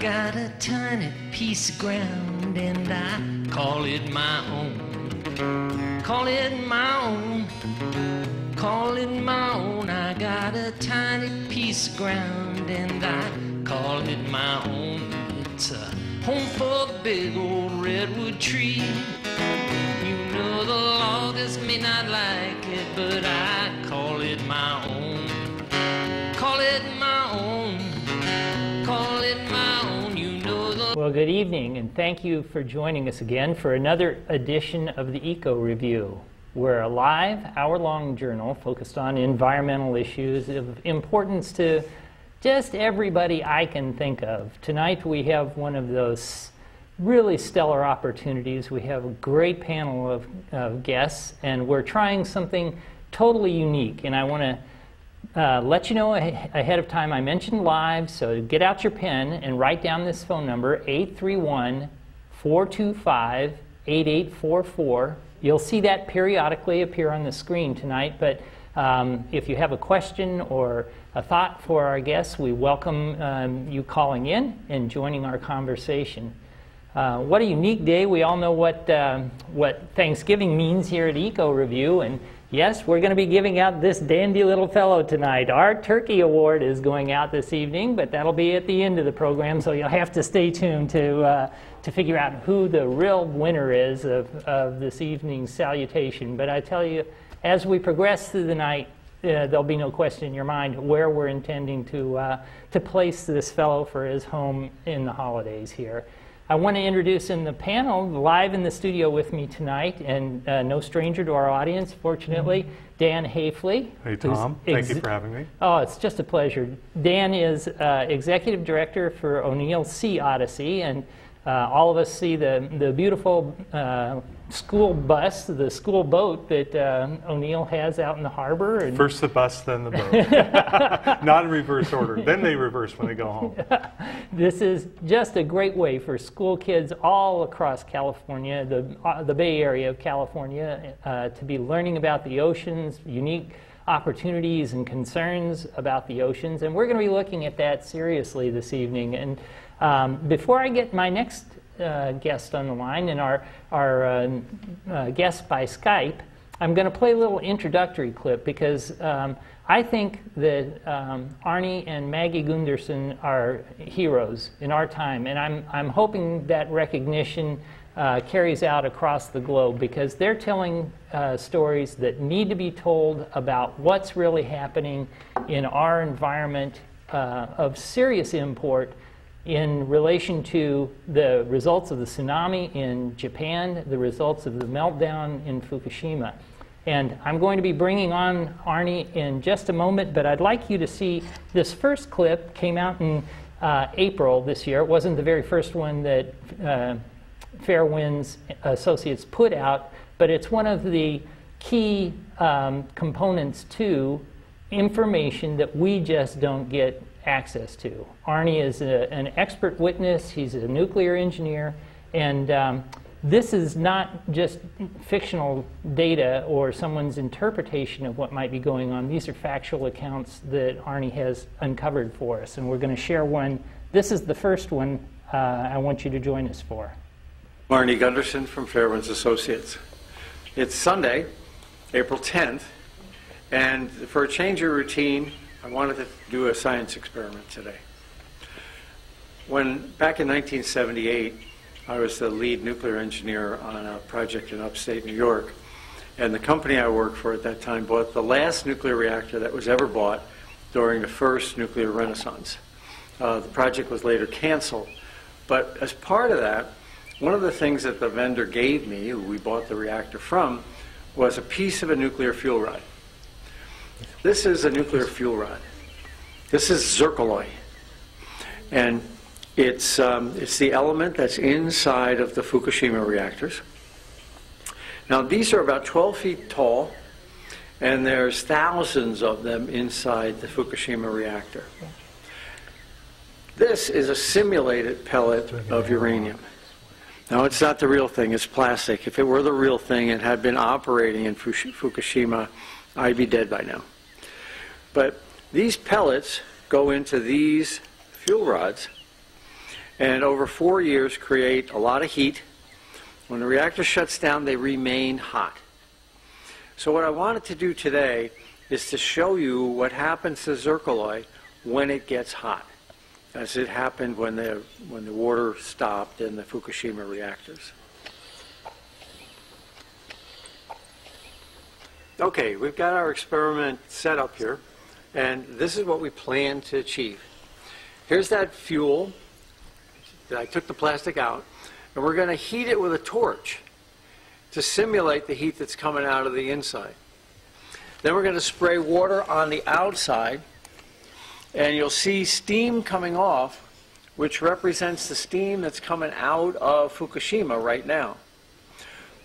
got a tiny piece of ground and I call it my own. Call it my own. Call it my own. I got a tiny piece of ground and I call it my own. It's a home for a big old redwood tree. You know the loggers may not like it, but I call it my own. Call it my own. Call it my own. You know the... Well, good evening, and thank you for joining us again for another edition of the EcoReview. We're a live, hour-long journal focused on environmental issues of importance to just everybody I can think of. Tonight we have one of those really stellar opportunities. We have a great panel of guests, and we're trying something totally unique. And I want to let you know ahead of time, I mentioned live, so get out your pen and write down this phone number, 831-425-8844. You'll see that periodically appear on the screen tonight, but if you have a question or a thought for our guests, we welcome you calling in and joining our conversation. What a unique day. We all know what Thanksgiving means here at EcoReview, and yes, we're going to be giving out this dandy little fellow tonight. Our Turkey Award is going out this evening, but that'll be at the end of the program, so you'll have to stay tuned to figure out who the real winner is of this evening's salutation. But I tell you, as we progress through the night, there'll be no question in your mind where we're intending to place this fellow for his home in the holidays here. I want to introduce in the panel, live in the studio with me tonight, and no stranger to our audience, fortunately, Dan Hafley. Hey, Tom. Thank you for having me. Oh, it's just a pleasure. Dan is Executive Director for O'Neill Sea Odyssey, and all of us see the beautiful school bus, the school boat that O'Neill has out in the harbor. And first the bus, then the boat. Not in reverse order. Then they reverse when they go home. This is just a great way for school kids all across California, the Bay Area of California, to be learning about the oceans, unique opportunities and concerns about the oceans. And we're going to be looking at that seriously this evening. And before I get my next guest on the line and our guest by Skype, I'm going to play a little introductory clip because I think that Arnie and Maggie Gundersen are heroes in our time, and I'm hoping that recognition carries out across the globe because they're telling stories that need to be told about what's really happening in our environment of serious import in relation to the results of the tsunami in Japan, the results of the meltdown in Fukushima. And I'm going to be bringing on Arnie in just a moment, but I'd like you to see this first clip. Came out in April this year. It wasn't the very first one that Fairwinds Associates put out, but it's one of the key components to information that we just don't get access to. Arnie is an expert witness. He's a nuclear engineer, and this is not just fictional data or someone's interpretation of what might be going on. These are factual accounts that Arnie has uncovered for us, and we're going to share one. This is the first one I want you to join us for. Arnie Gundersen from Fairwinds Associates. It's Sunday, April 10th, and for a change of routine, I wanted to do a science experiment today. Back in 1978, I was the lead nuclear engineer on a project in upstate New York, and the company I worked for at that time bought the last nuclear reactor that was ever bought during the first nuclear renaissance. The project was later canceled, but as part of that, one of the things that the vendor gave me, who we bought the reactor from, was a piece of a nuclear fuel rod. This is a nuclear fuel rod. This is zircaloy, and it's the element that's inside of the Fukushima reactors. Now these are about 12 feet tall, and there's thousands of them inside the Fukushima reactor. This is a simulated pellet of uranium. Now it's not the real thing, it's plastic. If it were the real thing and had been operating in Fukushima, I'd be dead by now. But these pellets go into these fuel rods, and over 4 years create a lot of heat. When the reactor shuts down, they remain hot. So what I wanted to do today is to show you what happens to zircaloy when it gets hot, as it happened when the water stopped in the Fukushima reactors. Okay, we've got our experiment set up here, and this is what we plan to achieve. Here's that fuel that I took the plastic out, and we're going to heat it with a torch to simulate the heat that's coming out of the inside. Then we're going to spray water on the outside, and you'll see steam coming off, which represents the steam that's coming out of Fukushima right now.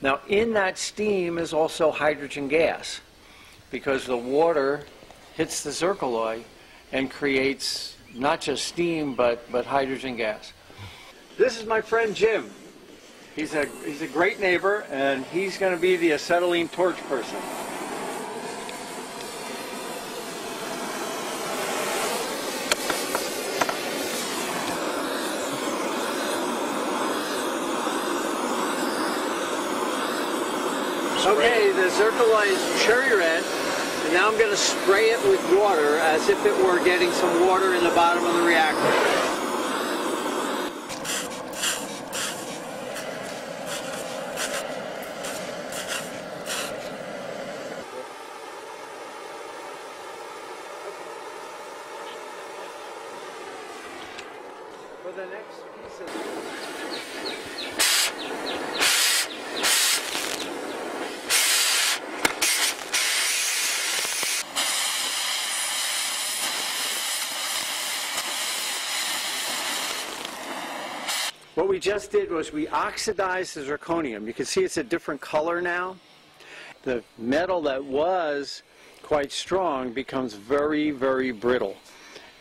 Now, in that steam is also hydrogen gas, because the water hits the zircaloy and creates not just steam, but hydrogen gas. This is my friend Jim. He's a great neighbor, and he's going to be the acetylene torch person. Okay, the zircaloy is cherry red, and now I'm going to spray it with water as if it were getting some water in the bottom of the reactor. For the next piece of what we just did was we oxidized the zirconium. You can see it's a different color now. The metal that was quite strong becomes very, very brittle.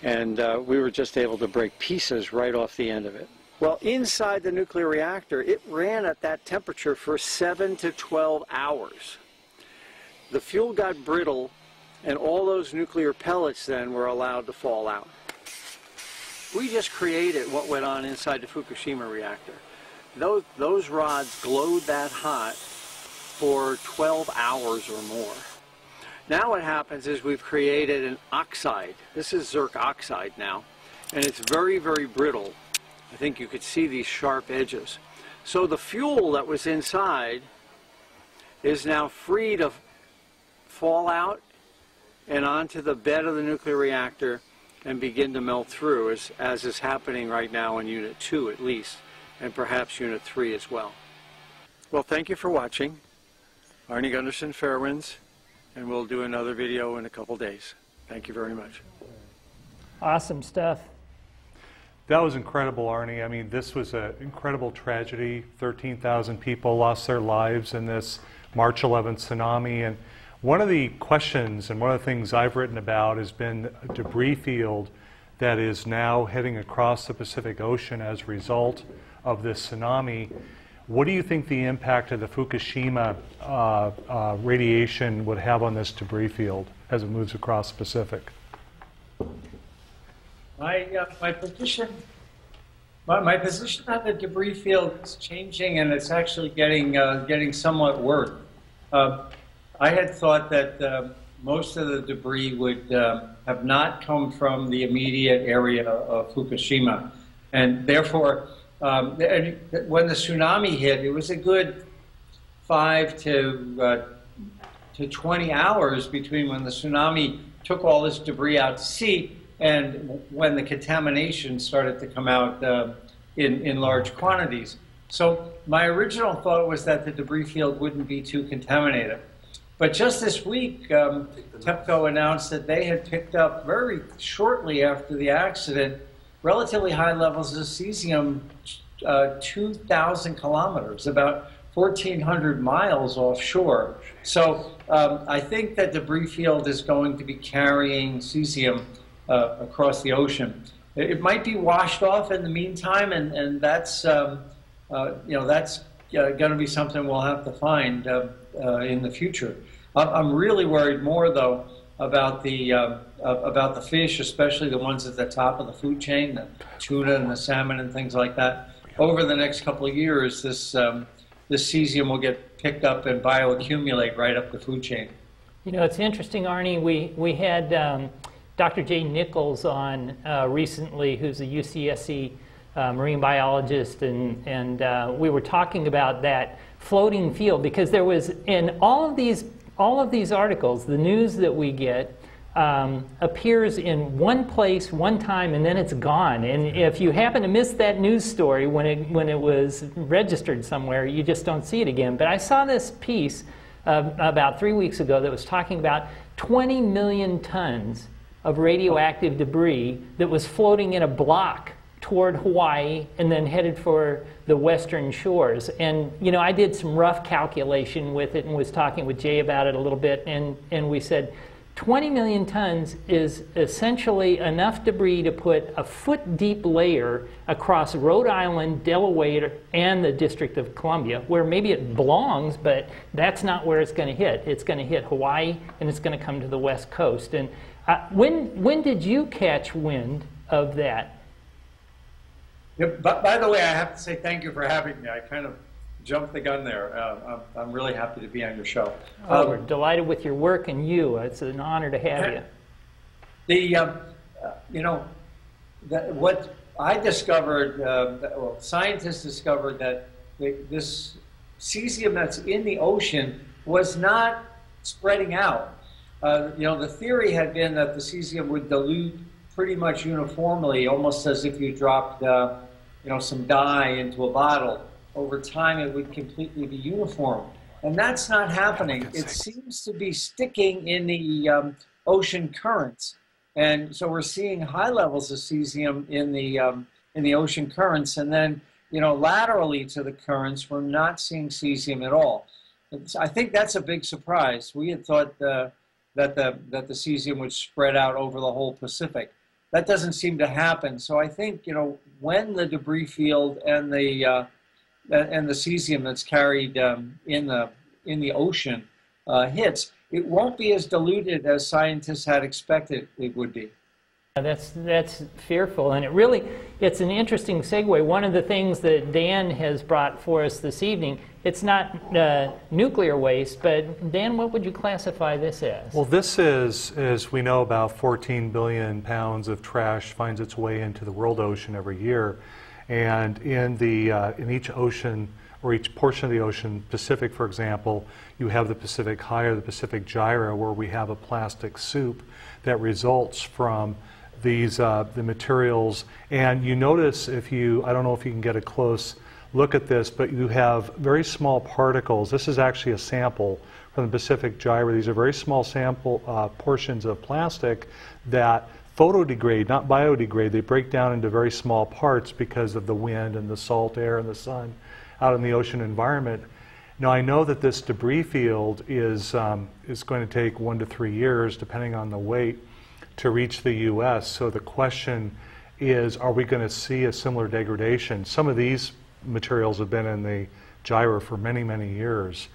And we were just able to break pieces right off the end of it. Well, inside the nuclear reactor, it ran at that temperature for 7 to 12 hours. The fuel got brittle, and all those nuclear pellets then were allowed to fall out. We just created what went on inside the Fukushima reactor. Those rods glowed that hot for 12 hours or more. Now what happens is we've created an oxide. This is zirc oxide now, and it's very, very brittle. I think you could see these sharp edges. So the fuel that was inside is now free to fall out and onto the bed of the nuclear reactor and begin to melt through, as is happening right now in Unit 2 at least, and perhaps Unit 3 as well. Well, thank you for watching. Arnie Gundersen, Fairwinds, and we'll do another video in a couple days. Thank you very much. Awesome stuff. That was incredible, Arnie. I mean, this was an incredible tragedy. 13,000 people lost their lives in this March 11th tsunami. And one of the questions and one of the things I've written about has been a debris field that is now heading across the Pacific Ocean as a result of this tsunami. What do you think the impact of the Fukushima radiation would have on this debris field as it moves across the Pacific? My position on the debris field is changing, and it's actually getting somewhat worse. I had thought that most of the debris would have not come from the immediate area of Fukushima, and therefore, when the tsunami hit, it was a good 5 to 20 hours between when the tsunami took all this debris out to sea and when the contamination started to come out in large quantities. So my original thought was that the debris field wouldn't be too contaminated. But just this week, TEPCO announced that they had picked up very shortly after the accident relatively high levels of cesium, 2,000 kilometers, about 1,400 miles offshore. So I think that the debris field is going to be carrying cesium across the ocean. It might be washed off in the meantime, and that's that's going to be something we'll have to find in the future. I'm really worried more, though, about the fish, especially the ones at the top of the food chain, the tuna and the salmon and things like that. Over the next couple of years, this cesium will get picked up and bioaccumulate right up the food chain. You know, it's interesting, Arnie. We had Dr.J. Nichols on recently, who's a UCSC marine biologist, and we were talking about that floating field, because there was, in all of these articles, the news that we get appears in one place, one time, and then it's gone. And if you happen to miss that news story when it was registered somewhere, you just don't see it again. But I saw this piece about 3 weeks ago that was talking about 20 million tons of radioactive debris that was floating in a block toward Hawaii and then headed for the western shores. And, you know, I did some rough calculation with it and was talking with Jay about it a little bit, and we said 20 million tons is essentially enough debris to put a foot-deep layer across Rhode Island, Delaware, and the District of Columbia, where maybe it belongs, but that's not where it's going to hit. It's going to hit Hawaii, and it's going to come to the west coast. And when did you catch wind of that? Yeah, by the way, I have to say thank you for having me. I kind of jumped the gun there. I'm really happy to be on your show. We're delighted with your work and you. It's an honor to have you. You know, what I discovered, well, scientists discovered that this cesium that's in the ocean was not spreading out. You know, the theory had been that the cesium would dilute pretty much uniformly, almost as if you dropped, you know, some dye into a bottle. Over time, it would completely be uniform. And that's not happening. It seems to be sticking in the ocean currents. And so we're seeing high levels of cesium in the ocean currents. And then, you know, laterally to the currents, we're not seeing cesium at all. I think that's a big surprise. We had thought that the cesium would spread out over the whole Pacific. That doesn't seem to happen. So I think, you know, when the debris field and the cesium that's carried in the ocean hits, it won't be as diluted as scientists had expected it would be. That's fearful, and it's an interesting segue. One of the things that Dan has brought for us this evening, it's not nuclear waste, but Dan, what would you classify this as? Well, this is, as we know, about 14 billion pounds of trash finds its way into the world ocean every year. And in each ocean, or each portion of the ocean, Pacific, for example, you have the Pacific High or the Pacific Gyra, where we have a plastic soup that results from these the materials. And you notice, I don't know if you can get a close look at this, but you have very small particles. This is actually a sample from the Pacific Gyra. These are very small sample portions of plastic that photodegrade, not biodegrade. They break down into very small parts because of the wind and the salt air and the sun out in the ocean environment. Now, I know that this debris field is going to take 1 to 3 years, depending on the weight, to reach the U.S. So the question is, are we going to see a similar degradation? Some of these materials have been in the Gyra for many, many years.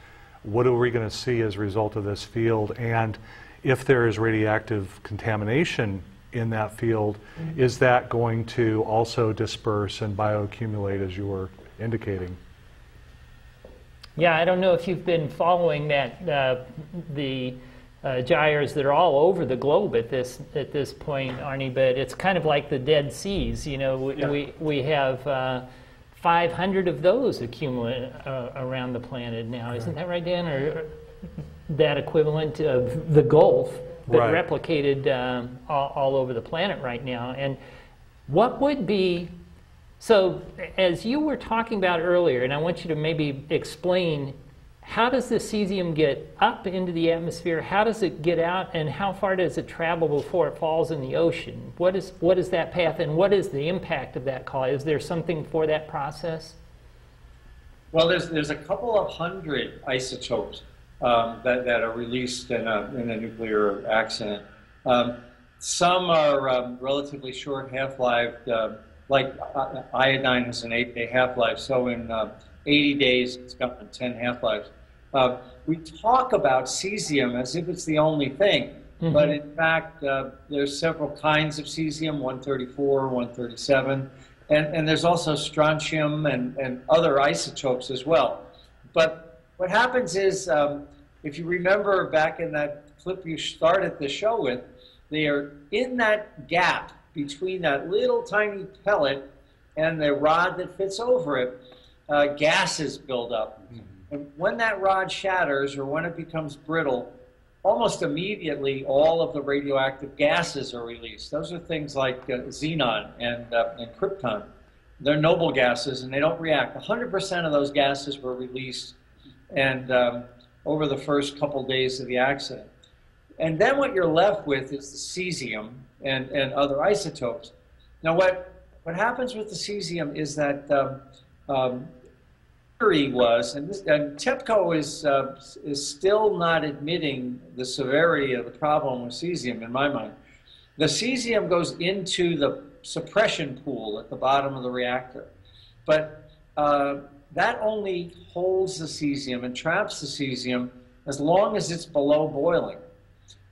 What are we going to see as a result of this field? And if there is radioactive contamination in that field, is that going to also disperse and bioaccumulate, as you were indicating? Yeah, I don't know if you've been following that the gyres that are all over the globe at this point, Arnie, but it's kind of like the Dead Seas. You know, we have 500 of those accumulate around the planet now. Isn't that right, Dan? Or that equivalent of the Gulf, but replicated all over the planet right now. And what would be, so as you were talking about earlier, and I want you to maybe explain, how does the cesium get up into the atmosphere? How does it get out, and how far does it travel before it falls in the ocean? What is that path, and what is the impact of that call? Is there something for that process? Well, there's a couple of hundred isotopes that are released in a nuclear accident. Some are relatively short half-life, like iodine has an 8-day half-life, so in 80 days it's got 10 half-lives. We talk about cesium as if it's the only thing, but in fact, there's several kinds of cesium, 134, 137, and there's also strontium and other isotopes as well. But what happens is, if you remember back in that clip you started the show with, they are in that gap between that little tiny pellet and the rod that fits over it, gases build up. And when that rod shatters or when it becomes brittle, almost immediately all of the radioactive gases are released. Those are things like xenon and krypton. They're noble gases and they don't react. 100% of those gases were released and over the first couple days of the accident. And then what you're left with is the cesium and other isotopes. Now what happens with the cesium is that theory was, and TEPCO is still not admitting the severity of the problem with cesium in my mind. The cesium goes into the suppression pool at the bottom of the reactor, but that only holds the cesium and traps the cesium as long as it's below boiling.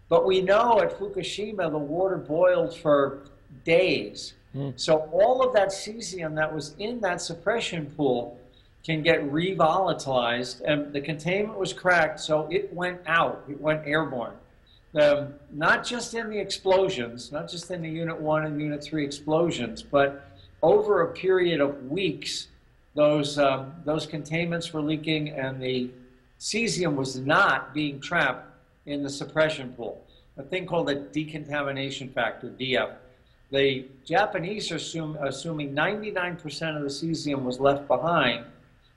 But we know at Fukushima the water boiled for days. So all of that cesium that was in that suppression pool can get revolatilized, and the containment was cracked, so it went out, it went airborne. Not just in the explosions, not just in the Unit 1 and Unit 3 explosions, but over a period of weeks, those containments were leaking and the cesium was not being trapped in the suppression pool, a thing called a decontamination factor, DF. The Japanese are assuming 99% of the cesium was left behind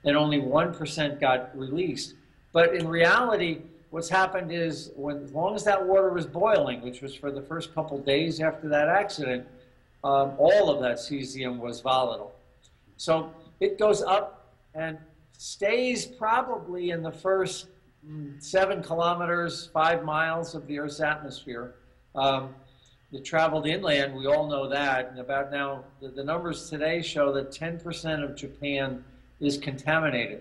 and only 1% got released. But in reality, what's happened is, as long as that water was boiling, which was for the first couple days after that accident, all of that cesium was volatile. So it goes up and stays probably in the first 7 kilometers, 5 miles of the Earth's atmosphere. It traveled inland, we all know that, and about now, the numbers today show that 10% of Japan is contaminated.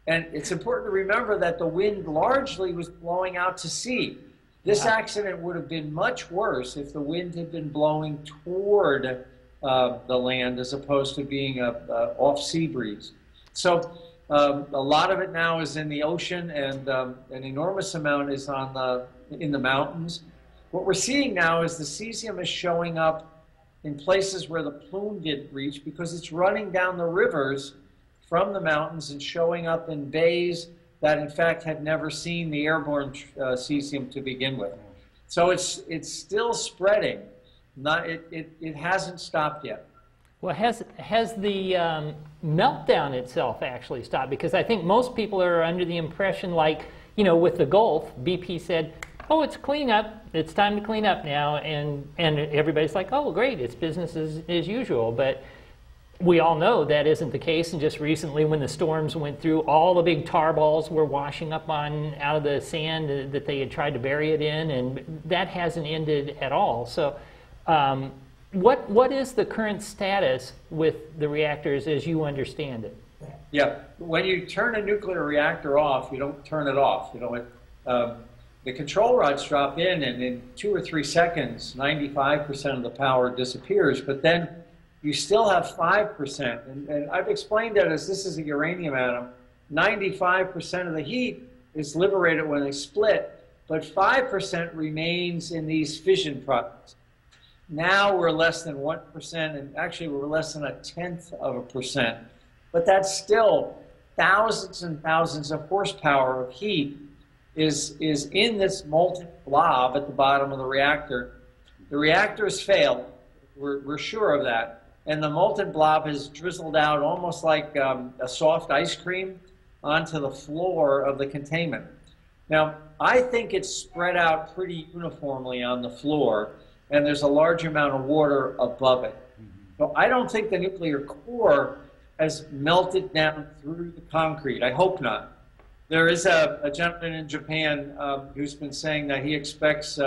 And it's important to remember that the wind largely was blowing out to sea. This accident would have been much worse if the wind had been blowing toward the land as opposed to being an off-sea breeze. So a lot of it now is in the ocean, and an enormous amount is in the mountains. What we're seeing now is the cesium is showing up in places where the plume didn't reach because it's running down the rivers from the mountains and showing up in bays that in fact had never seen the airborne cesium to begin with. So it's still spreading. It hasn't stopped yet. Well, has the meltdown itself actually stopped? Because I think most people are under the impression, like, with the Gulf, BP said, oh, it's cleanup, it's time to clean up now, and everybody's like, oh, great, it's business as usual. But we all know that isn't the case, and just recently when the storms went through, all the big tar balls were washing up out of the sand that they had tried to bury it in, and that hasn't ended at all. So what is the current status with the reactors as you understand it? Yeah, when you turn a nuclear reactor off, you don't turn it off. The control rods drop in, and in 2 or 3 seconds, 95% of the power disappears, but then you still have 5%. And I've explained that as this is a uranium atom. 95% of the heat is liberated when they split, but 5% remains in these fission products. Now we're less than 1%, and actually we're less than 0.1%. But that's still thousands and thousands of horsepower of heat is in this molten blob at the bottom of the reactor. The reactor has failed. We're sure of that. And the molten blob has drizzled out almost like a soft ice cream onto the floor of the containment. Now, I think it's spread out pretty uniformly on the floor, and there's a large amount of water above it. So I don't think the nuclear core has melted down through the concrete. I hope not. There is a gentleman in Japan who's been saying that he expects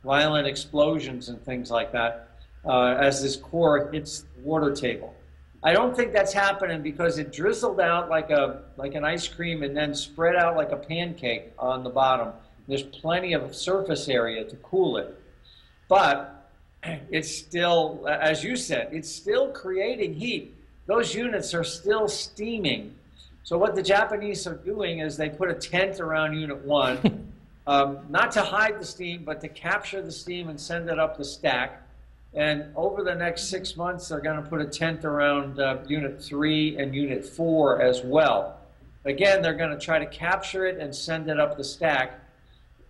violent explosions and things like that as this core hits the water table. I don't think that's happening because it drizzled out like an ice cream and then spread out like a pancake on the bottom. There's plenty of surface area to cool it. But it's still, as you said, it's still creating heat. Those units are still steaming. So what the Japanese are doing is they put a tent around Unit 1, not to hide the steam, but to capture the steam and send it up the stack. And over the next 6 months, they're going to put a tent around Unit 3 and Unit 4 as well. Again, they're going to try to capture it and send it up the stack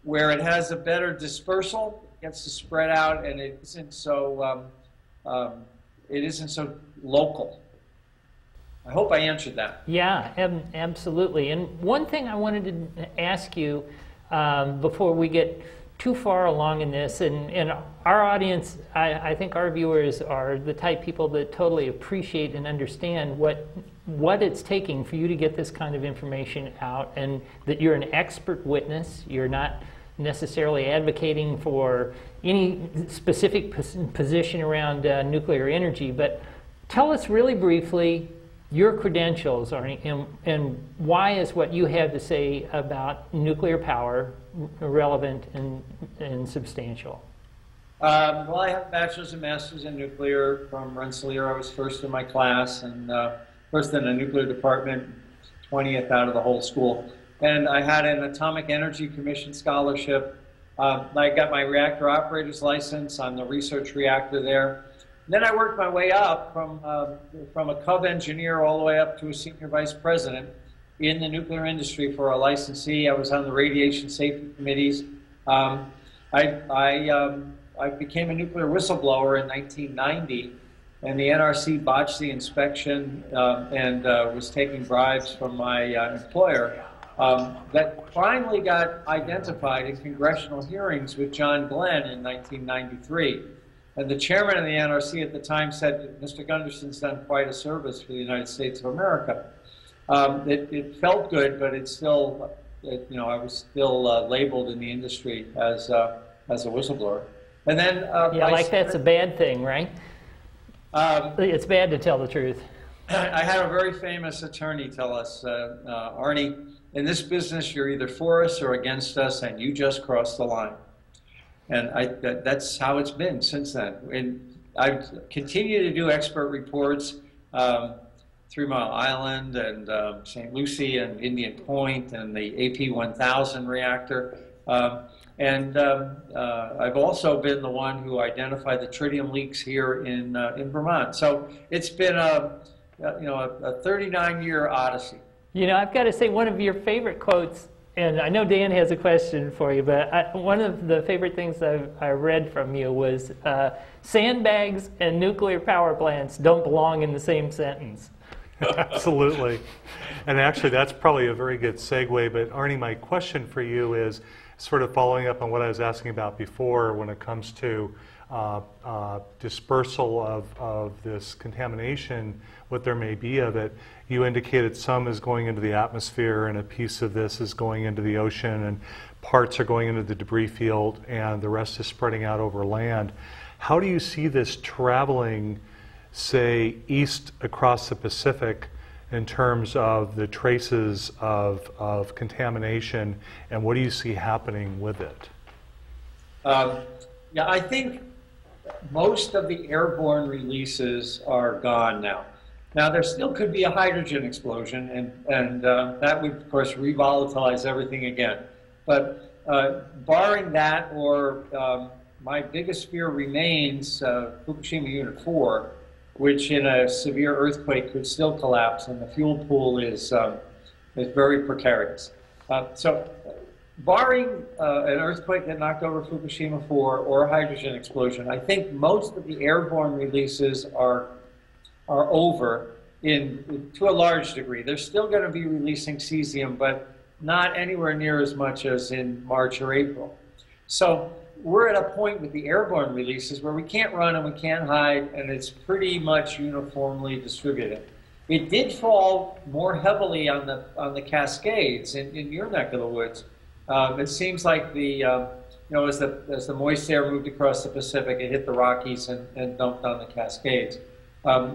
where it has a better dispersal, gets to spread out, and it isn't so local. I hope I answered that. Yeah, absolutely. And one thing I wanted to ask you before we get too far along in this, and our audience, I think our viewers are the type of people that totally appreciate and understand what it's taking for you to get this kind of information out, and that you're an expert witness. You're not necessarily advocating for any specific position around nuclear energy, but tell us really briefly your credentials, Arnie, and why is what you have to say about nuclear power relevant and substantial? Well, I have a bachelor's and master's in nuclear from Rensselaer. I was first in my class and first in the nuclear department, 20th out of the whole school. And I had an Atomic Energy Commission scholarship. I got my reactor operator's license on the research reactor there. Then I worked my way up from a cub engineer all the way up to a senior vice president in the nuclear industry for a licensee. I was on the radiation safety committees. I became a nuclear whistleblower in 1990, and the NRC botched the inspection and was taking bribes from my employer. That finally got identified in congressional hearings with John Glenn in 1993. And the chairman of the NRC at the time said, Mr. Gundersen's done quite a service for the United States of America. It felt good, but it's still, I was still labeled in the industry as a whistleblower. And then, yeah, like that's a bad thing, right? It's bad to tell the truth. I had a very famous attorney tell us, Arnie, in this business, you're either for us or against us, and you just crossed the line. And that's how it's been since then. And I continue to do expert reports 3 Mile Island and St. Lucie and Indian Point and the AP1000 reactor. And I've also been the one who identified the tritium leaks here in Vermont. So it's been a 39-year odyssey. You know, I've got to say one of your favorite quotes, and I know Dan has a question for you, but one of the favorite things I read from you was sandbags and nuclear power plants don't belong in the same sentence. Absolutely. And actually, that's probably a very good segue. But Arnie, my question for you is sort of following up on what I was asking about before when it comes to dispersal of this contamination, what there may be of it. You indicated some is going into the atmosphere and a piece of this is going into the ocean and parts are going into the debris field and the rest is spreading out over land. How do you see this traveling, say, east across the Pacific in terms of the traces of contamination, and what do you see happening with it? Yeah, I think most of the airborne releases are gone now. Now, there still could be a hydrogen explosion, and that would, of course, revolatilize everything again. But barring that, or my biggest fear remains Fukushima Unit 4, which in a severe earthquake could still collapse, and the fuel pool is very precarious. So barring an earthquake that knocked over Fukushima 4 or a hydrogen explosion, I think most of the airborne releases are over to a large degree. They're still going to be releasing cesium, but not anywhere near as much as in March or April. So we're at a point with the airborne releases where we can't run and we can't hide, and it's pretty much uniformly distributed. It did fall more heavily on the Cascades in your neck of the woods. It seems like as the moist air moved across the Pacific, it hit the Rockies and dumped on the Cascades.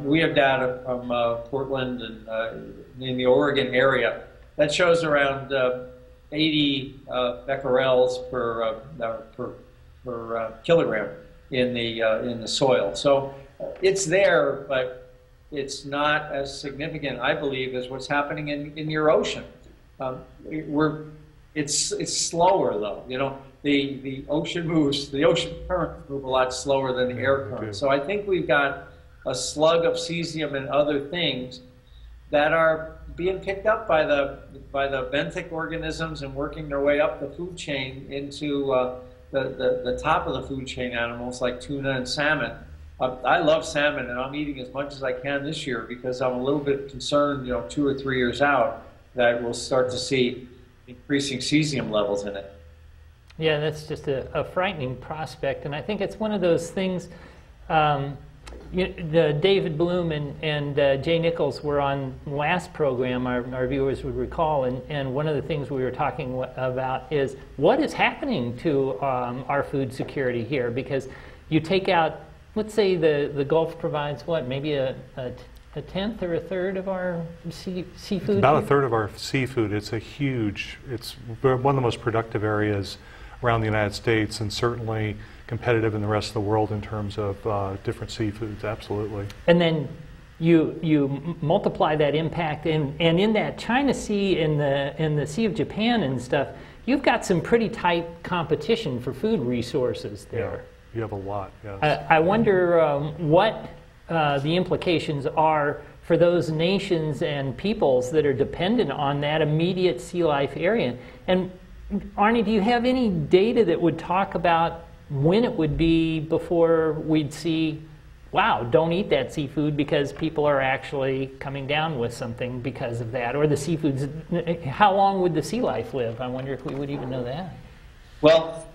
We have data from Portland and in the Oregon area that shows around 80 becquerels per kilogram in the soil. So it's there, but it's not as significant, I believe, as what's happening in your ocean. It's slower though. You know, the ocean moves, the ocean currents move a lot slower than the air currents. So I think we've got a slug of cesium and other things that are being picked up by the benthic organisms and working their way up the food chain into the top of the food chain animals like tuna and salmon. I love salmon, and I'm eating as much as I can this year because I'm a little bit concerned, 2 or 3 years out, that we'll start to see increasing cesium levels in it. Yeah, that's just a frightening prospect, and I think it's one of those things. David Bloom and Jay Nichols were on the last program, our viewers would recall, and one of the things we were talking about is what is happening to our food security here, because you take out, let's say the Gulf provides what, maybe a tenth or a third of our seafood? About a third of our seafood. It's one of the most productive areas around the United States, and certainly competitive in the rest of the world in terms of different seafoods, absolutely. And then you multiply that impact, and in that China Sea and the Sea of Japan and stuff, you've got some pretty tight competition for food resources there. Yeah, you have a lot, yes. I wonder what the implications are for those nations and peoples that are dependent on that immediate sea life area. And Arnie, do you have any data that would talk about when it would be before we'd see, wow, don't eat that seafood because people are actually coming down with something because of that, or the seafoods, how long would the sea life live? I wonder if we would even know that. Well,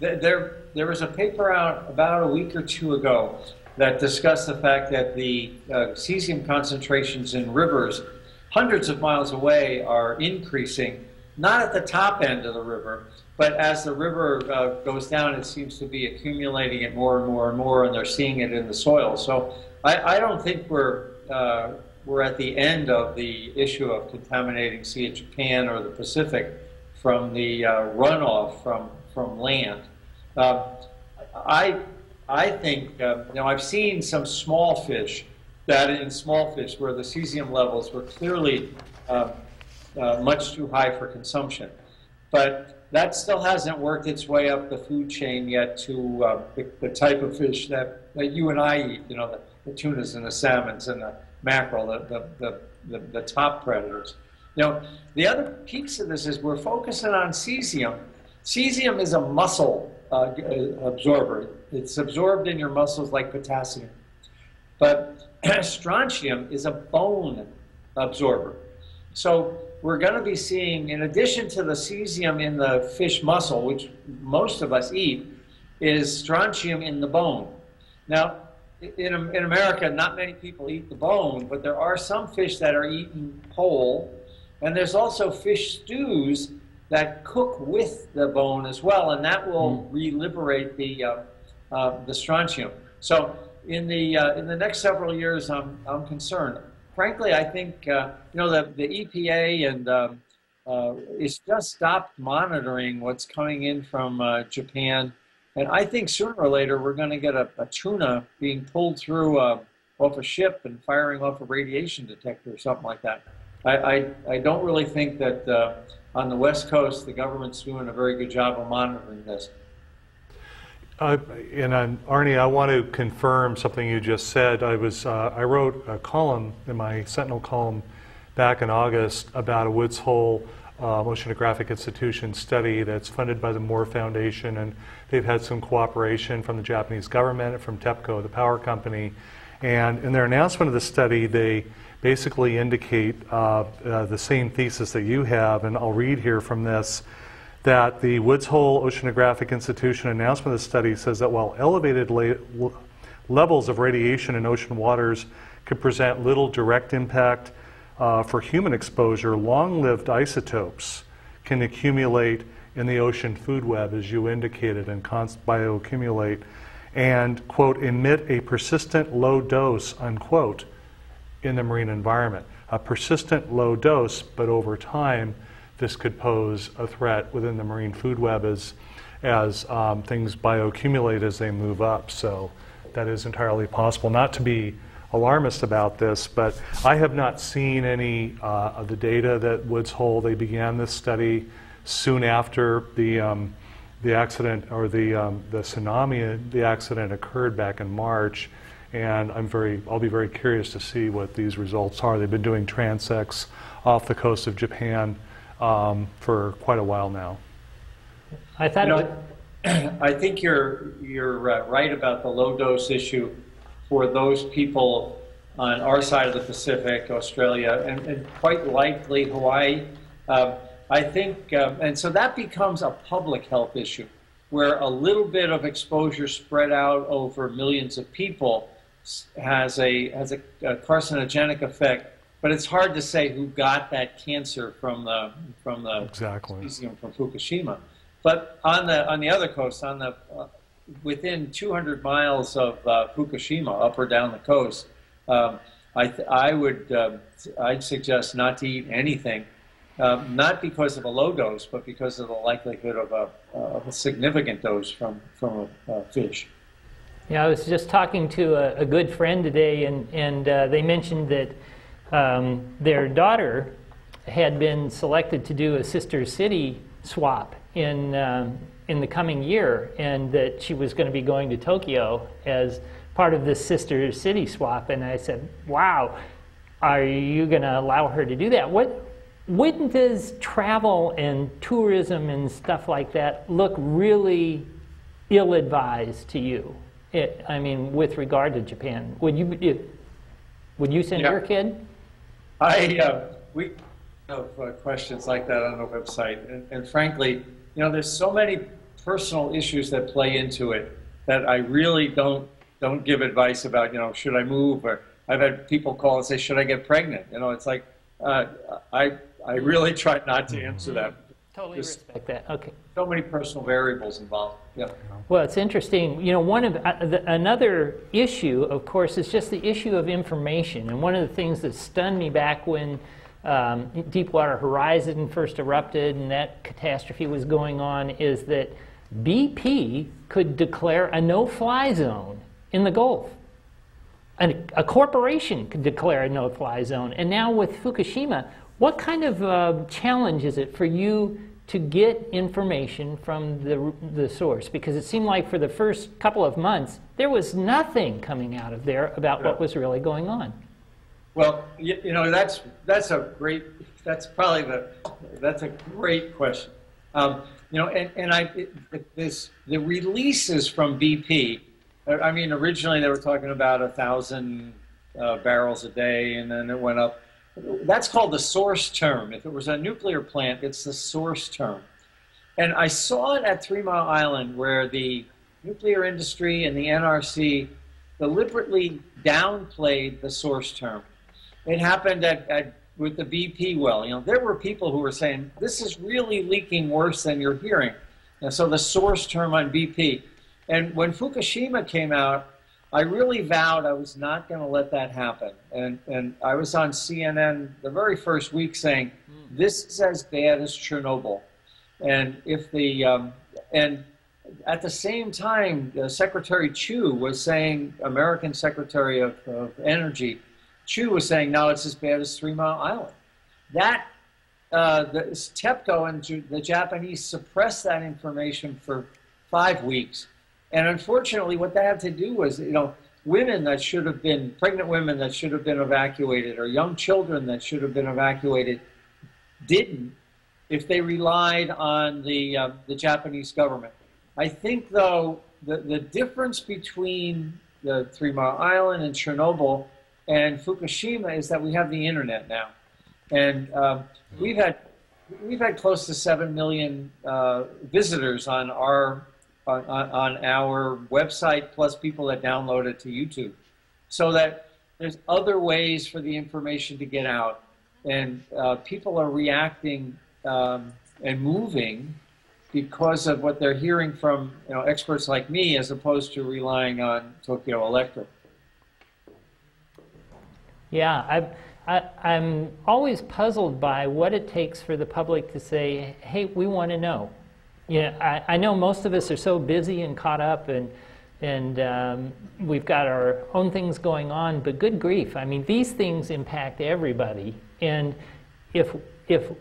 there was a paper out about a week or two ago that discussed the fact that the cesium concentrations in rivers hundreds of miles away are increasing, not at the top end of the river, but as the river goes down, it seems to be accumulating it more and more and more, and they're seeing it in the soil. So I don't think we're at the end of the issue of contaminating Sea of Japan or the Pacific from the runoff from land. I think, I've seen some small fish, data in small fish where the cesium levels were clearly much too high for consumption. But that still hasn't worked its way up the food chain yet to the type of fish that you and I eat, the tunas and the salmons and the mackerel, the top predators. The other piece of this is we're focusing on cesium. Cesium is a muscle absorber. It's absorbed in your muscles like potassium. But strontium is a bone absorber. So we're going to be seeing, in addition to the cesium in the fish muscle, which most of us eat, is strontium in the bone. Now, in America, not many people eat the bone, but there are some fish that are eaten whole, and there's also fish stews that cook with the bone as well, and that will re-liberate the strontium. So in the next several years, I'm concerned. Frankly, I think the EPA and is just stopped monitoring what's coming in from Japan, and I think sooner or later we're going to get a tuna being pulled through off a ship and firing off a radiation detector or something like that. I don't really think that on the West Coast the government's doing a very good job of monitoring this. Arnie, I want to confirm something you just said. I wrote a column in my Sentinel column back in August about a Woods Hole Oceanographic Institution study that's funded by the Moore Foundation, and they've had some cooperation from the Japanese government and from TEPCO, the power company. And in their announcement of the study, they basically indicate the same thesis that you have, and I'll read here from this, that the Woods Hole Oceanographic Institution announcement of the study says that while elevated levels of radiation in ocean waters could present little direct impact for human exposure, long-lived isotopes can accumulate in the ocean food web, as you indicated, and bioaccumulate, and, quote, emit a persistent low dose, unquote, in the marine environment. A persistent low dose, but over time, this could pose a threat within the marine food web as things bioaccumulate as they move up. So that is entirely possible. Not to be alarmist about this, but I have not seen any of the data that Woods Hole. They began this study soon after the accident, or the tsunami. The accident occurred back in March, and I'll be very curious to see what these results are. They've been doing transects off the coast of Japan for quite a while now. I thought. I think you're right about the low dose issue for those people on our side of the Pacific, Australia, and quite likely Hawaii. I think, and so that becomes a public health issue, where a little bit of exposure spread out over millions of people has a carcinogenic effect. But it's hard to say who got that cancer from the cesium from Fukushima. But on the other coast, within 200 miles of Fukushima, up or down the coast, I'd suggest not to eat anything, not because of a low dose, but because of the likelihood of a significant dose from a fish. Yeah, I was just talking to a good friend today, and they mentioned that their daughter had been selected to do a sister city swap in the coming year, and that she was going to be going to Tokyo as part of this sister city swap. And I said, wow, are you going to allow her to do that? When does travel and tourism and stuff like that look really ill-advised to you? I mean, with regard to Japan, would you send your kid? We have questions like that on the website, and frankly, there's so many personal issues that play into it that I really don't give advice about. Should I move? Or I've had people call and say, should I get pregnant? It's like I really try not to answer that. Totally respect that. Okay. So many personal variables involved. Yeah. Well, it's interesting. One of another issue, of course, is just the issue of information. And one of the things that stunned me back when Deepwater Horizon first erupted and that catastrophe was going on is that BP could declare a no-fly zone in the Gulf. And a corporation could declare a no-fly zone. And now with Fukushima, what kind of challenge is it for you to get information from the source? Because it seemed like for the first couple of months, there was nothing coming out of there about what was really going on. Well, that's a great question. The releases from BP. I mean, originally they were talking about 1,000 barrels a day, and then it went up. That's called the source term. If it was a nuclear plant, it's the source term. And I saw it at 3 Mile Island, where the nuclear industry and the NRC deliberately downplayed the source term. It happened with the BP well. There were people who were saying, this is really leaking worse than you're hearing. And so the source term on BP. And when Fukushima came out, I really vowed I was not going to let that happen. And I was on CNN the very first week saying, this is as bad as Chernobyl. And and at the same time, Secretary Chu was saying, American Secretary of Energy, Chu was saying, no, it's as bad as 3 Mile Island. That, the TEPCO and the Japanese suppressed that information for 5 weeks. And unfortunately, what they had to do was, women that should have been, pregnant women that should have been evacuated, or young children that should have been evacuated, didn't, if they relied on the Japanese government. I think, though, the difference between the 3 Mile Island and Chernobyl and Fukushima is that we have the internet now. And we've had close to 7 million visitors on our website, plus people that download it to YouTube. So that there's other ways for the information to get out. And people are reacting and moving because of what they're hearing from experts like me, as opposed to relying on Tokyo Electric. Yeah, I'm always puzzled by what it takes for the public to say, hey, we want to know. You know, I know most of us are so busy and caught up, and we've got our own things going on, but good grief, I mean, these things impact everybody. And if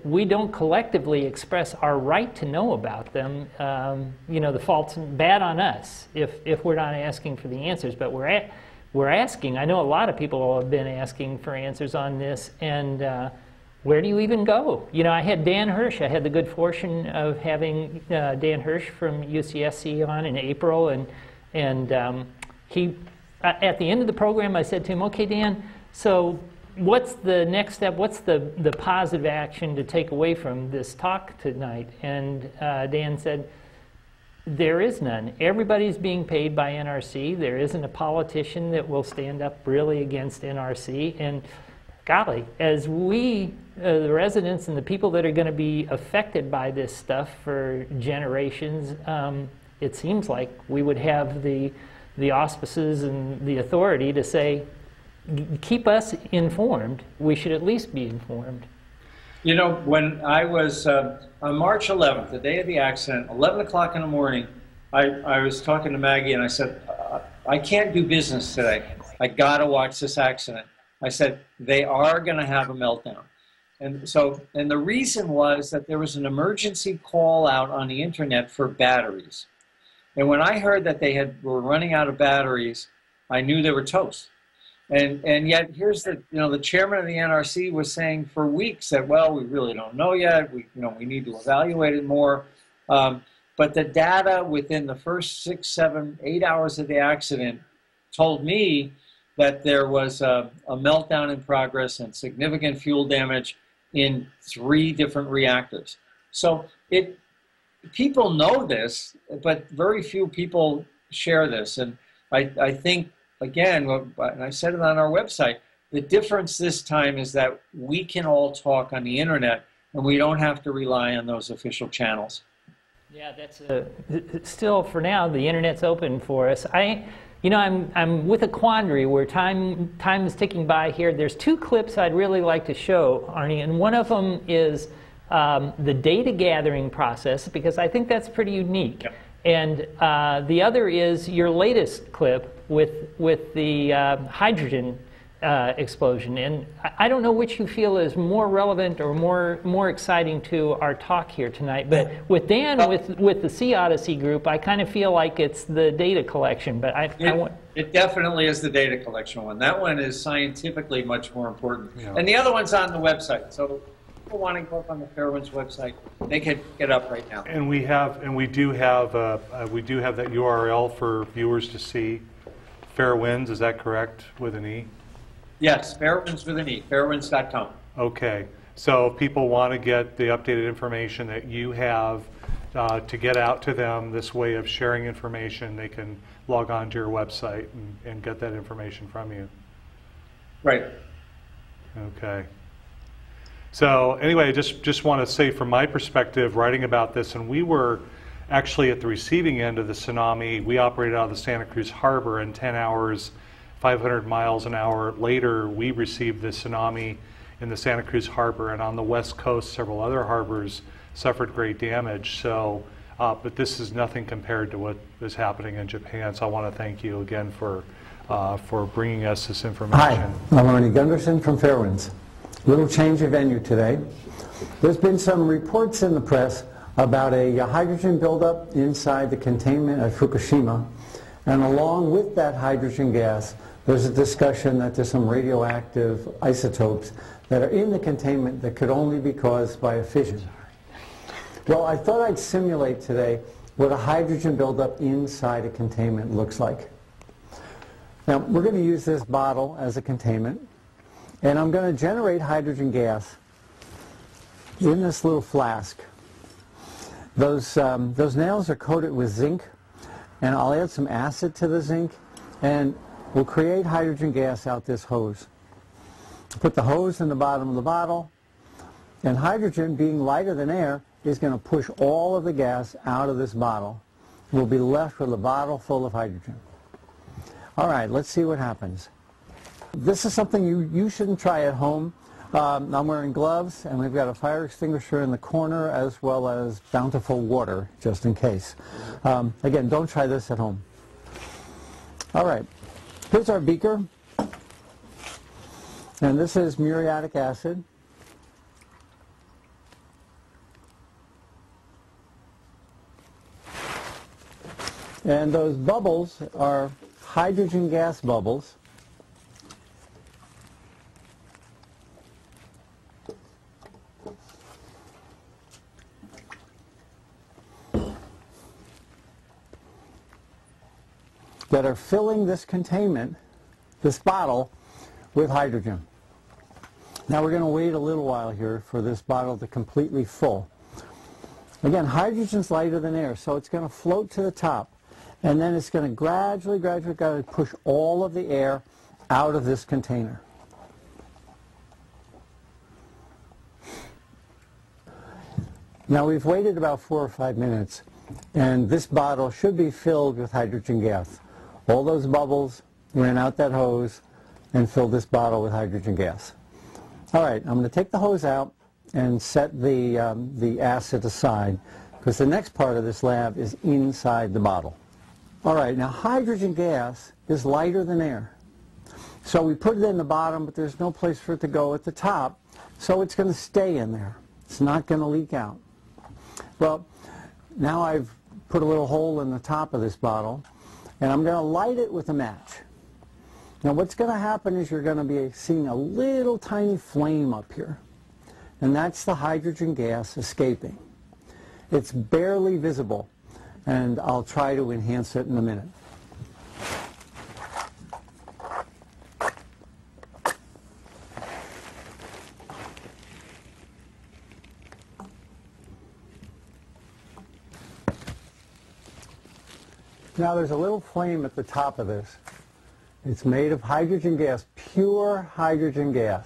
we don't collectively express our right to know about them, you know, the fault's bad on us if we're not asking for the answers. But we're asking. I know a lot of people have been asking for answers on this, and where do you even go? You know, I had Dan Hirsch. I had the good fortune of having Dan Hirsch from UCSC on in April, and he, at the end of the program, I said to him, okay, Dan, so what's the next step? What's the positive action to take away from this talk tonight? And Dan said, there is none. Everybody's being paid by NRC. There isn't a politician that will stand up really against NRC. And golly, as we, the residents and the people that are going to be affected by this stuff for generations, it seems like we would have the auspices and the authority to say, keep us informed. We should at least be informed. You know, when I was on March 11th, the day of the accident, 11 o'clock in the morning, I was talking to Maggie and I said, I can't do business today. I got to watch this accident. I said, they are going to have a meltdown. And the reason was that there was an emergency call out on the internet for batteries. And when I heard that they were running out of batteries, I knew they were toast. And yet here's the chairman of the NRC was saying for weeks that, well, we really don't know yet. We need to evaluate it more. But the data within the first 6, 7, 8 hours of the accident told me that there was a meltdown in progress and significant fuel damage in 3 different reactors. So people know this, but very few people share this. And I think, again, and I said it on our website, the difference this time is that we can all talk on the internet and we don't have to rely on those official channels. Yeah, that's still, for now, the internet's open for us. I'm with a quandary where time is ticking by here. There's 2 clips I'd really like to show, Arnie, and one of them is the data gathering process, because I think that's pretty unique. Yep. And the other is your latest clip with the hydrogen explosion. And I don't know which you feel is more relevant or more exciting to our talk here tonight. But with Dan, with the Sea Odyssey group, I kind of feel like it's the data collection. But it definitely is the data collection one. That one is scientifically much more important. Yeah. And the other one's on the website. So people want to go up on the Fairwinds website, they can get up right now. And we do have that URL for viewers to see. Fairwinds, is that correct, with an E? Yes, Fairwinds with an E, fairwinds.com. Okay, so if people want to get the updated information that you have to get out to them, this way of sharing information, they can log on to your website and get that information from you. Right. Okay. So anyway, I just want to say from my perspective, writing about this, and we were actually at the receiving end of the tsunami. We operated out of the Santa Cruz Harbor, and 10 hours, 500 miles an hour later, we received the tsunami in the Santa Cruz Harbor, and on the west coast, several other harbors suffered great damage. So, but this is nothing compared to what is happening in Japan. So I want to thank you again for bringing us this information. Hi, I'm Arnie Gundersen from Fairwinds. Little change of venue today. There's been some reports in the press about a hydrogen buildup inside the containment at Fukushima, and along with that hydrogen gas, there's a discussion that there's some radioactive isotopes that are in the containment that could only be caused by a fission. Well, I thought I'd simulate today what a hydrogen buildup inside a containment looks like. Now, we're going to use this bottle as a containment, and I'm going to generate hydrogen gas in this little flask. Those nails are coated with zinc, and I'll add some acid to the zinc, and we'll create hydrogen gas out this hose. Put the hose in the bottom of the bottle, and hydrogen, being lighter than air, is going to push all of the gas out of this bottle. We'll be left with a bottle full of hydrogen. All right, let's see what happens. This is something you shouldn't try at home. I'm wearing gloves, and we've got a fire extinguisher in the corner as well as bountiful water, just in case. Again, don't try this at home. All right, here's our beaker, and this is muriatic acid. And those bubbles are hydrogen gas bubbles. That are filling this containment, this bottle, with hydrogen. Now we're going to wait a little while here for this bottle to completely full. Again, hydrogen's lighter than air, so it's going to float to the top, and then it's going to gradually push all of the air out of this container. Now we've waited about 4 or 5 minutes, and this bottle should be filled with hydrogen gas. All those bubbles ran out that hose and filled this bottle with hydrogen gas. All right, I'm going to take the hose out and set the acid aside, because the next part of this lab is inside the bottle. All right, now hydrogen gas is lighter than air. So we put it in the bottom, but there's no place for it to go at the top, so it's going to stay in there. It's not going to leak out. Well, now I've put a little hole in the top of this bottle, and I'm going to light it with a match. Now what's going to happen is you're going to be seeing a little tiny flame up here, and that's the hydrogen gas escaping. It's barely visible, and I'll try to enhance it in a minute. Now there's a little flame at the top of this. It's made of hydrogen gas, pure hydrogen gas.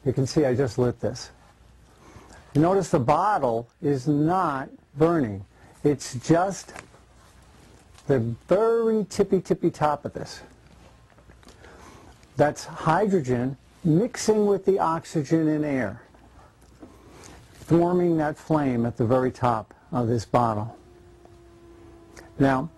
You can see I just lit this. You notice the bottle is not burning. It's just the very tippy top of this. That's hydrogen mixing with the oxygen in air, forming that flame at the very top of this bottle. Now,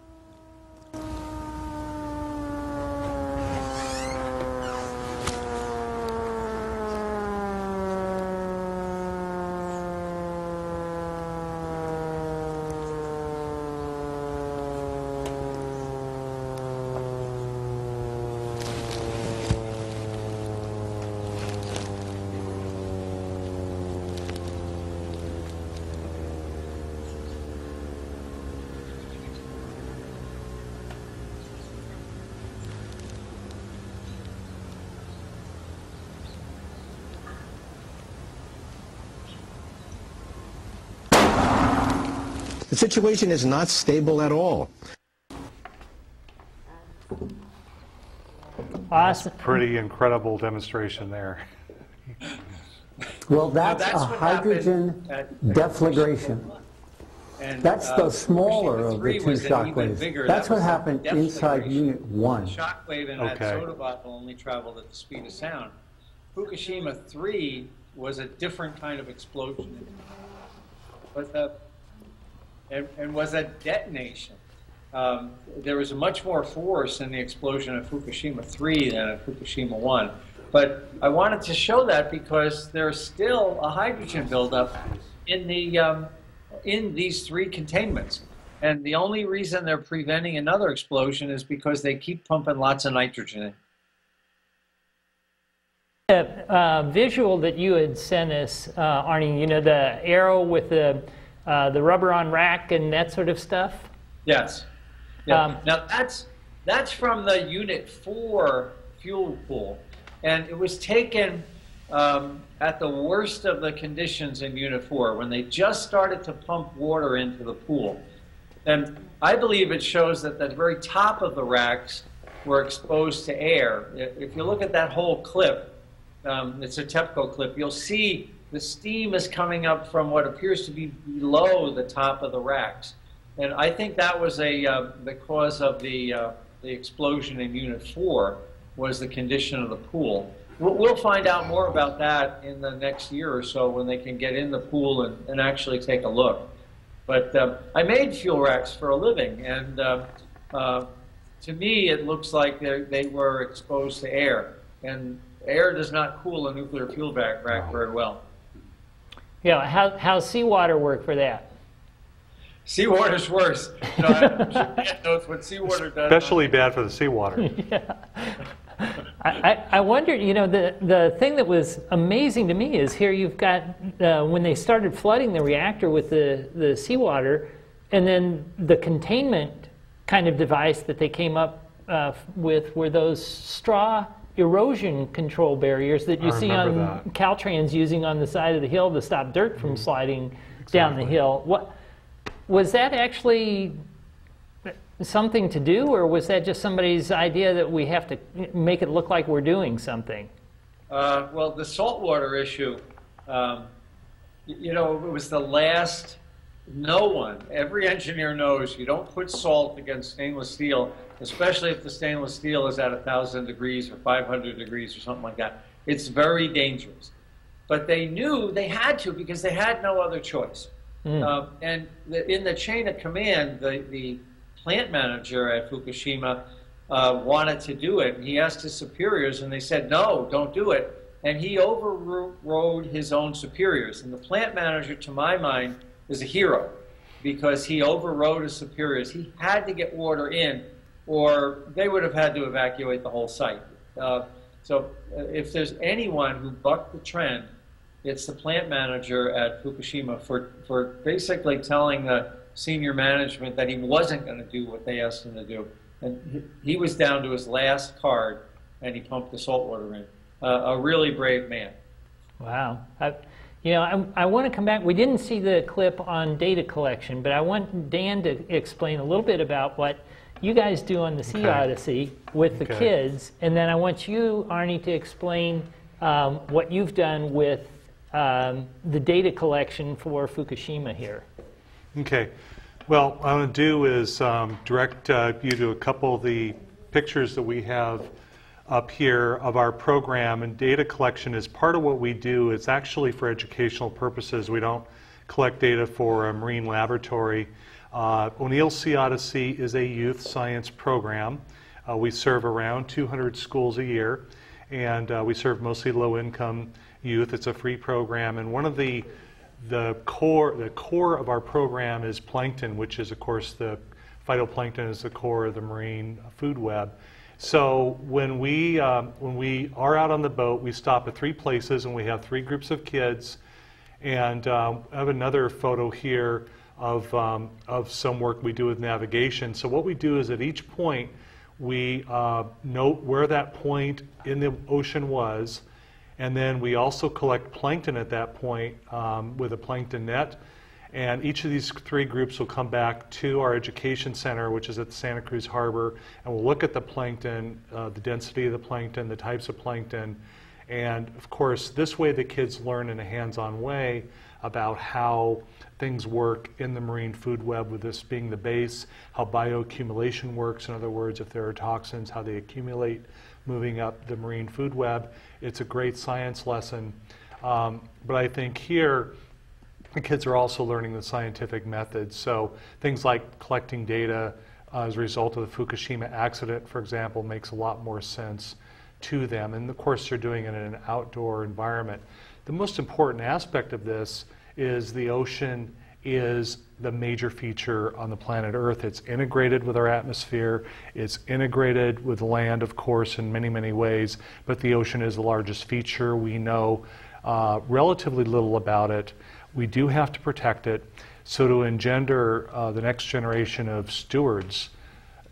the situation is not stable at all. Awesome. Pretty incredible demonstration there. Well, that's a what hydrogen happened at deflagration. And, That's the smaller of the 3 two was an shock even waves. bigger. That's That what was happened depth inside migration. Unit 1. The shock wave in that soda bottle only traveled at the speed of sound. Fukushima 3 was a different kind of explosion. And was a detonation. There was much more force in the explosion of Fukushima 3 than at Fukushima 1. But I wanted to show that because there's still a hydrogen buildup in these 3 containments. And the only reason they're preventing another explosion is because they keep pumping lots of nitrogen in. The visual that you had sent us, Arnie, you know, the arrow with the rubber on rack and that sort of stuff? Yes. Yeah. Now that's from the Unit 4 fuel pool. And it was taken at the worst of the conditions in Unit 4, when they just started to pump water into the pool. And I believe it shows that the very top of the racks were exposed to air. If you look at that whole clip, it's a TEPCO clip, you'll see the steam is coming up from what appears to be below the top of the racks. And I think that was the cause of the explosion in Unit 4. was the condition of the pool. We'll find out more about that in the next year or so when they can get in the pool and actually take a look. But I made fuel racks for a living, and to me it looks like they were exposed to air, and air does not cool a nuclear fuel rack very well. Yeah, how's seawater work for that? Seawater's worse. You know, I'm sure Dan knows what seawater does. Especially bad for the seawater. Yeah. I wondered, you know, the thing that was amazing to me is here you've got, when they started flooding the reactor with the seawater, and then the containment kind of device that they came up with were those straw erosion control barriers that you see on Caltrans using on the side of the hill to stop dirt from sliding down the hill. What was that actually something to do, or was that just somebody's idea that we have to make it look like we're doing something? Well, the saltwater issue, you know, it was the last. No one, every engineer knows you don't put salt against stainless steel, especially if the stainless steel is at 1,000 degrees or 500 degrees or something like that. It's very dangerous. But they knew they had to because they had no other choice. And in the chain of command, the plant manager at Fukushima wanted to do it. And he asked his superiors, and they said, no, don't do it. And he overrode his own superiors. And the plant manager, to my mind, is a hero because he overrode his superiors. He had to get water in, or they would have had to evacuate the whole site. So if there's anyone who bucked the trend, it's the plant manager at Fukushima for basically telling the senior management that he wasn't going to do what they asked him to do. And he was down to his last card, and he pumped the salt water in. A really brave man. Wow. You know, I want to come back. We didn't see the clip on data collection, but I want Dan to explain a little bit about what you guys do on the Sea Odyssey with the kids, and then I want you, Arnie, to explain what you've done with the data collection for Fukushima here. Okay. Well, what I'm going to do is direct you to a couple of the pictures that we have up here of our program, and data collection is part of what we do. It's actually for educational purposes. We don't collect data for a marine laboratory. O'Neill Sea Odyssey is a youth science program. We serve around 200 schools a year, and we serve mostly low-income youth. It's a free program, and one of the core of our program is plankton, which is, of course, the phytoplankton is the core of the marine food web. So when we are out on the boat, we stop at 3 places, and we have 3 groups of kids. And I have another photo here of some work we do with navigation. So what we do is at each point, we note where that point in the ocean was, and then we also collect plankton at that point with a plankton net. And each of these 3 groups will come back to our education center, which is at the Santa Cruz Harbor, and we'll look at the plankton, the density of the plankton, the types of plankton. And of course, this way the kids learn in a hands-on way about how things work in the marine food web, with this being the base, how bioaccumulation works. In other words, if there are toxins, how they accumulate moving up the marine food web. It's a great science lesson. But I think here, the kids are also learning the scientific methods. So things like collecting data as a result of the Fukushima accident, for example, makes a lot more sense to them. And of course, they're doing it in an outdoor environment. The most important aspect of this is the ocean is the major feature on the planet Earth. It's integrated with our atmosphere. It's integrated with land, of course, in many, many ways. But the ocean is the largest feature. We know relatively little about it. We do have to protect it. So to engender the next generation of stewards,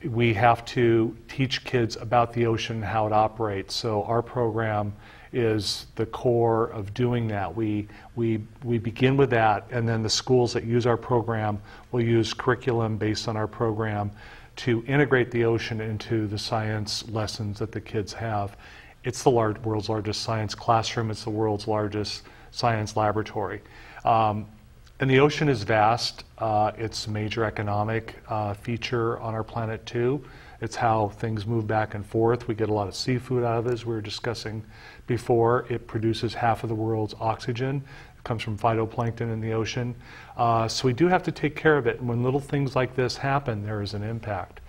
we have to teach kids about the ocean and how it operates. So our program is the core of doing that. We begin with that, and then the schools that use our program will use curriculum based on our program to integrate the ocean into the science lessons that the kids have. It's the world's largest science classroom. It's the world's largest science laboratory. And the ocean is vast. It's a major economic feature on our planet too. It's how things move back and forth. We get a lot of seafood out of it, as we were discussing before. It produces half of the world's oxygen. It comes from phytoplankton in the ocean. So we do have to take care of it. And when little things like this happen, there is an impact.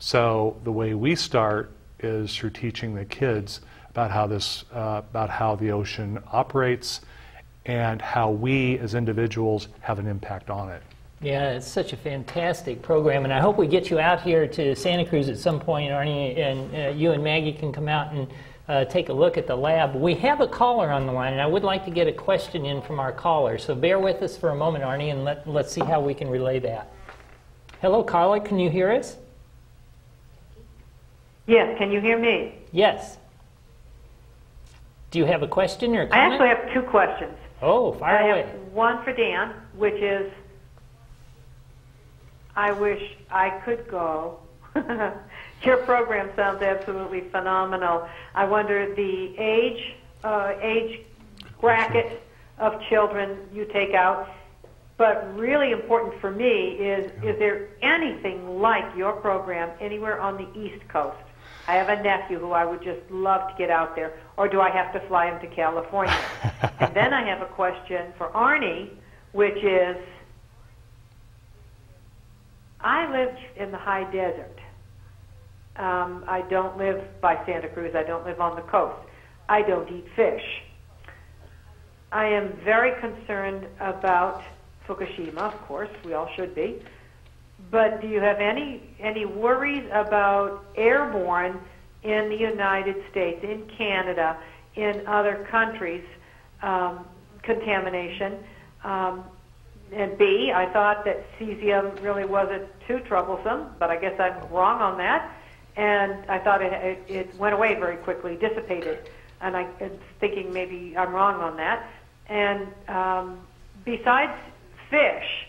So the way we start is through teaching the kids about how the ocean operates and how we as individuals have an impact on it. Yeah, it's such a fantastic program, and I hope we get you out here to Santa Cruz at some point, Arnie, and you and Maggie can come out and take a look at the lab. We have a caller on the line, and I would like to get a question in from our caller, so bear with us for a moment, Arnie, and let's see how we can relay that. Hello, caller, can you hear us? Yes, can you hear me? Yes. Do you have a question or a comment? I actually have 2 questions. Oh, fire away. I have one for Dan, which is, I wish I could go. Your program sounds absolutely phenomenal. I wonder the age bracket of children you take out, but really important for me is there anything like your program anywhere on the East Coast? I have a nephew who I would just love to get out there, or do I have to fly him to California? And then I have a question for Arnie, which is, I live in the high desert. I don't live by Santa Cruz. I don't live on the coast. I don't eat fish. I am very concerned about Fukushima, of course. We all should be. But do you have any worries about airborne in the United States, in Canada, in other countries, contamination? And B, I thought that cesium really wasn't too troublesome, but I guess I'm wrong on that. And I thought it went away very quickly, dissipated. And I'm thinking maybe I'm wrong on that. And besides fish,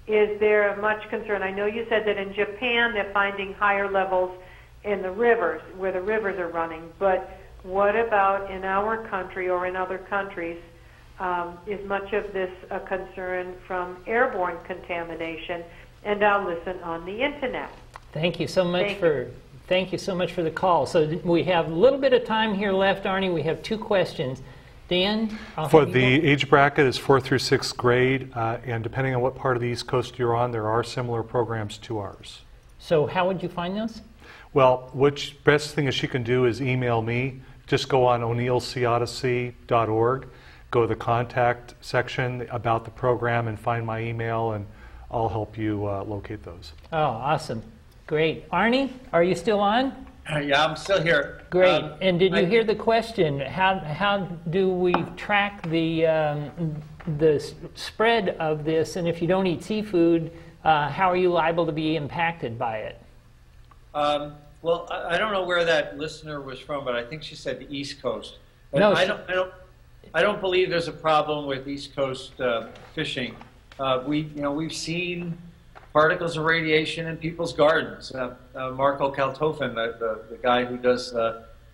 is there much concern? I know you said that in Japan they're finding higher levels in the rivers, where the rivers are running. But what about in our country or in other countries? Is much of this a concern from airborne contamination? And I'll listen on the internet. Thank you so much Thank you so much for the call. So we have a little bit of time here left, Arnie. We have 2 questions. Dan? For the age bracket is 4th through 6th grade, and depending on what part of the East Coast you're on, there are similar programs to ours. So how would you find those? Well, best thing that she can do is email me. Just go on o'neillseaodyssey.org, go to the contact section about the program and find my email, and I'll help you locate those. Oh, awesome. Great. Arnie, are you still on? Yeah, I'm still here. Great. And did you hear the question? How do we track the spread of this? And if you don't eat seafood, how are you liable to be impacted by it? Well, I don't know where that listener was from, but I think she said the East Coast. But no, I don't believe there's a problem with East Coast fishing. We've seen particles of radiation in people's gardens. Marco Kaltofen, the guy who does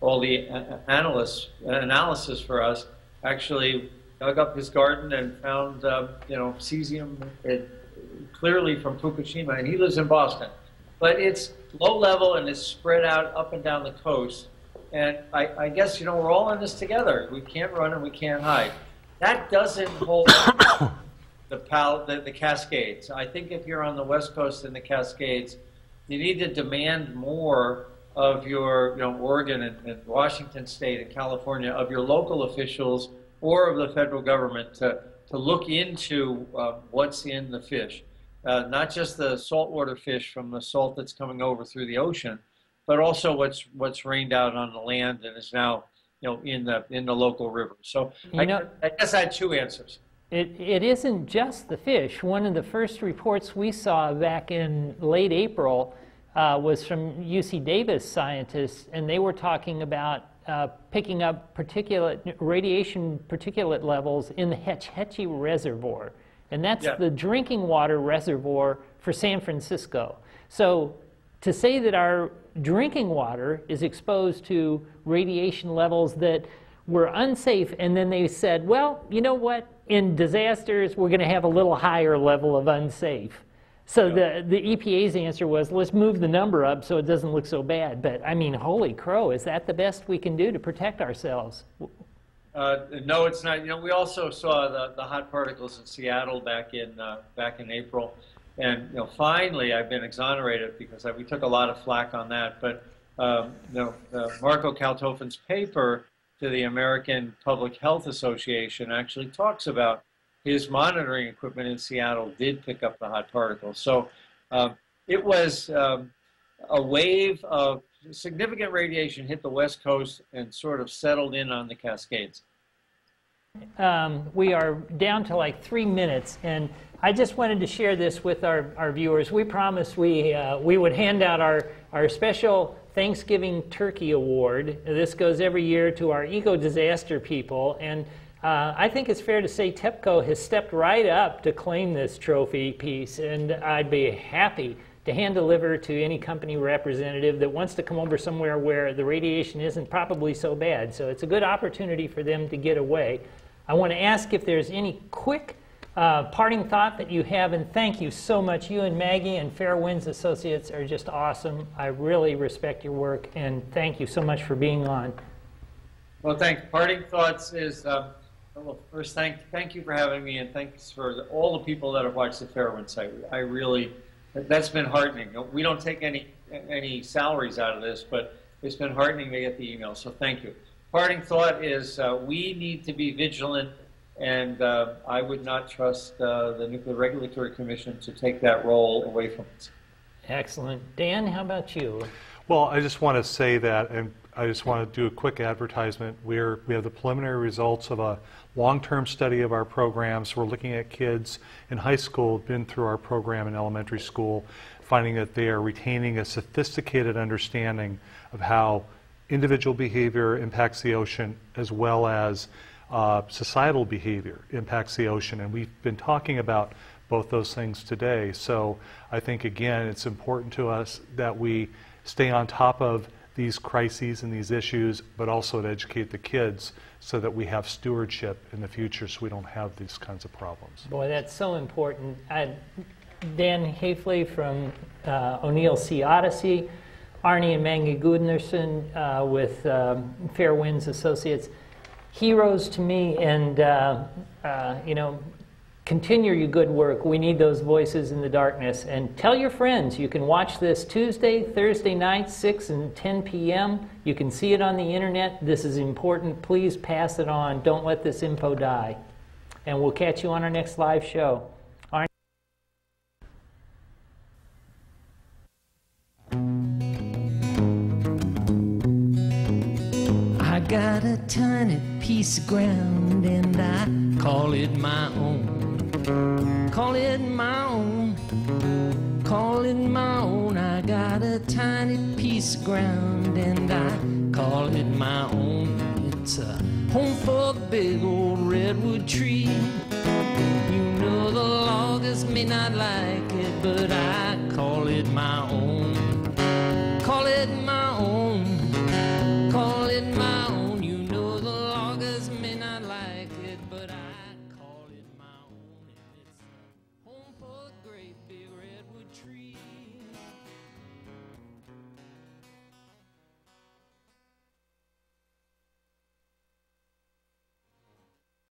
all the analysis for us, actually dug up his garden and found cesium clearly from Fukushima, and he lives in Boston. But it's low level and it's spread out up and down the coast. And I guess we're all in this together. We can't run and we can't hide. That doesn't hold the Cascades. I think if you're on the West Coast in the Cascades, you need to demand more of your, Oregon and Washington State and California, of your local officials or of the federal government to look into what's in the fish. Not just the saltwater fish from the salt that's coming over through the ocean, but also what's rained out on the land and is now, in the local rivers. So I guess I had 2 answers. It isn't just the fish. One of the first reports we saw back in late April was from UC Davis scientists, and they were talking about picking up radiation particulate levels in the Hetch Hetchy Reservoir. And that's the drinking water reservoir for San Francisco. So to say that our drinking water is exposed to radiation levels that were unsafe, and then they said, well, you know what? In disasters, we're going to have a little higher level of unsafe. So the EPA's answer was, let's move the number up so it doesn't look so bad. But I mean, holy crow, is that the best we can do to protect ourselves? No, it's not. You know, we also saw the hot particles in Seattle back in April, and you know, finally I've been exonerated because we took a lot of flack on that. But you know, Marco Kaltofen's paper to the American Public Health Association actually talks about his monitoring equipment in Seattle did pick up the hot particles. So it was a wave of significant radiation hit the West Coast and sort of settled in on the Cascades. We are down to like 3 minutes, and I just wanted to share this with our viewers. We promised we would hand out our special Thanksgiving Turkey Award. This goes every year to our eco-disaster people, and I think it's fair to say TEPCO has stepped right up to claim this trophy piece, and I'd be happy to hand deliver to any company representative that wants to come over somewhere where the radiation isn't probably so bad. So it's a good opportunity for them to get away. I want to ask if there's any quick parting thought that you have, and thank you so much. You and Maggie and Fair Winds Associates are just awesome. I really respect your work, and thank you so much for being on. Well, thanks. Parting thoughts is, well, first, thank you for having me, and thanks for all the people that have watched the Fairwind site. I really, that's been heartening. We don't take any salaries out of this, but it's been heartening to get the emails, so thank you. Parting thought is we need to be vigilant, and I would not trust the Nuclear Regulatory Commission to take that role away from us. Excellent. Dan, how about you? Well, I just want to say that, and I just want to do a quick advertisement. We have the preliminary results of a long-term study of our programs. We're looking at kids in high school who've been through our program in elementary school, finding that they are retaining a sophisticated understanding of how individual behavior impacts the ocean as well as societal behavior impacts the ocean. And we've been talking about both those things today. So I think, again, it's important to us that we stay on top of these crises and these issues, but also to educate the kids so that we have stewardship in the future so we don't have these kinds of problems. Boy, that's so important. Dan Hafley from O'Neill Sea Odyssey, Arnie and Maggie Gundersen with Fair Winds Associates. Heroes to me, and you know, continue your good work. We need those voices in the darkness. And tell your friends. You can watch this Tuesday, Thursday night, 6 and 10 p.m. You can see it on the internet. This is important. Please pass it on. Don't let this info die. And we'll catch you on our next live show. Arnie? I got a tiny piece of ground and I call it my own. Call it my own, call it my own. I got a tiny piece of ground and I call it my own. It's a home for a big old redwood tree. You know the loggers may not like it, but I call it my own.